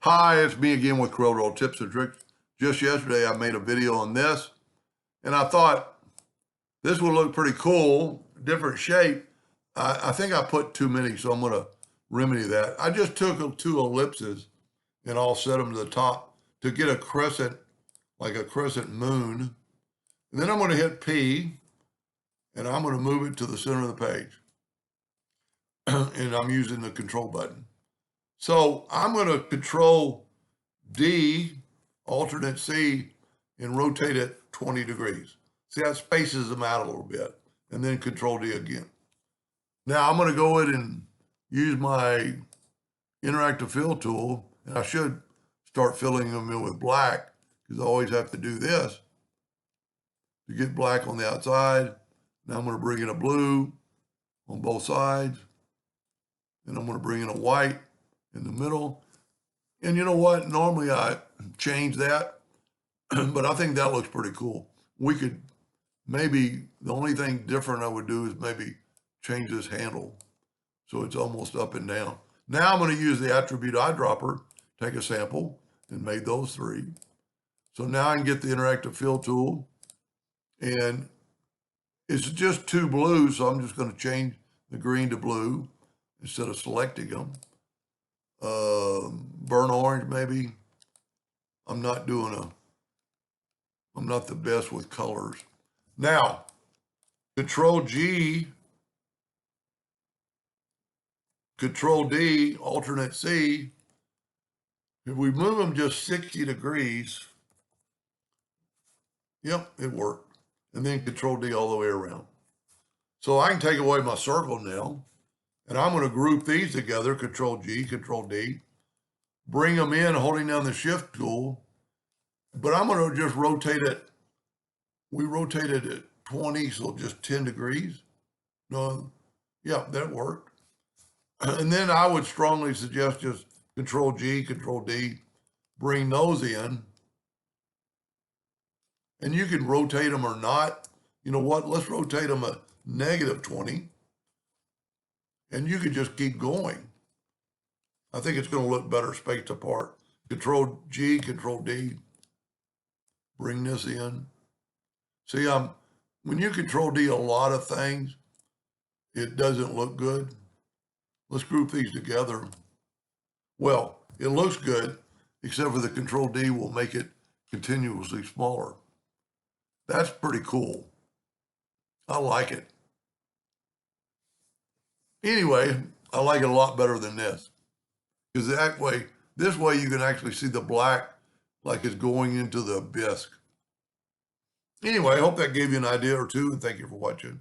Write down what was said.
Hi, it's me again with Corel Tips and Tricks. Just yesterday, I made a video on this, and I thought this would look pretty cool, different shape. I think I put too many, so I'm going to remedy that. I just took two ellipses, and I'll set them to the top to get a crescent, like a crescent moon. And then I'm going to hit P, and I'm going to move it to the center of the page. And I'm using the control button. So I'm going to control D, alternate C, and rotate it 20 degrees. See, that spaces them out a little bit, and then control D again. Now I'm going to go in and use my interactive fill tool, and I should start filling them in with black, because I always have to do this to get black on the outside. Now I'm going to bring in a blue on both sides, and I'm going to bring in a white in the middle. And you know what? Normally I change that, but I think that looks pretty cool. We could maybe, the only thing different I would do is maybe change this handle so it's almost up and down. Now I'm going to use the attribute eyedropper, take a sample, and made those three. So now I can get the interactive fill tool, and it's just two blues, so I'm just going to change the green to blue instead of selecting them. Burnt orange maybe. I'm not the best with colors. Now, Control G, Control D, alternate C. If we move them just 60 degrees, yep, it worked. And then Control D all the way around. So I can take away my circle now, and I'm going to group these together, Control G, Control D, bring them in holding down the Shift tool, but I'm going to just rotate it. We rotated it 20, so just 10 degrees. No, yeah, that worked. And then I would strongly suggest just Control G, Control D, bring those in. And you can rotate them or not. You know what? Let's rotate them a -20. And you can just keep going. I think it's going to look better spaced apart. Control G, Control D, bring this in. See, when you Control D a lot of things, it doesn't look good. Let's group these together. Well, it looks good, except for the Control D will make it continuously smaller. That's pretty cool. I like it. Anyway, I like it a lot better than this, because this way you can actually see the black like it's going into the bisque. Anyway, I hope that gave you an idea or two, and thank you for watching.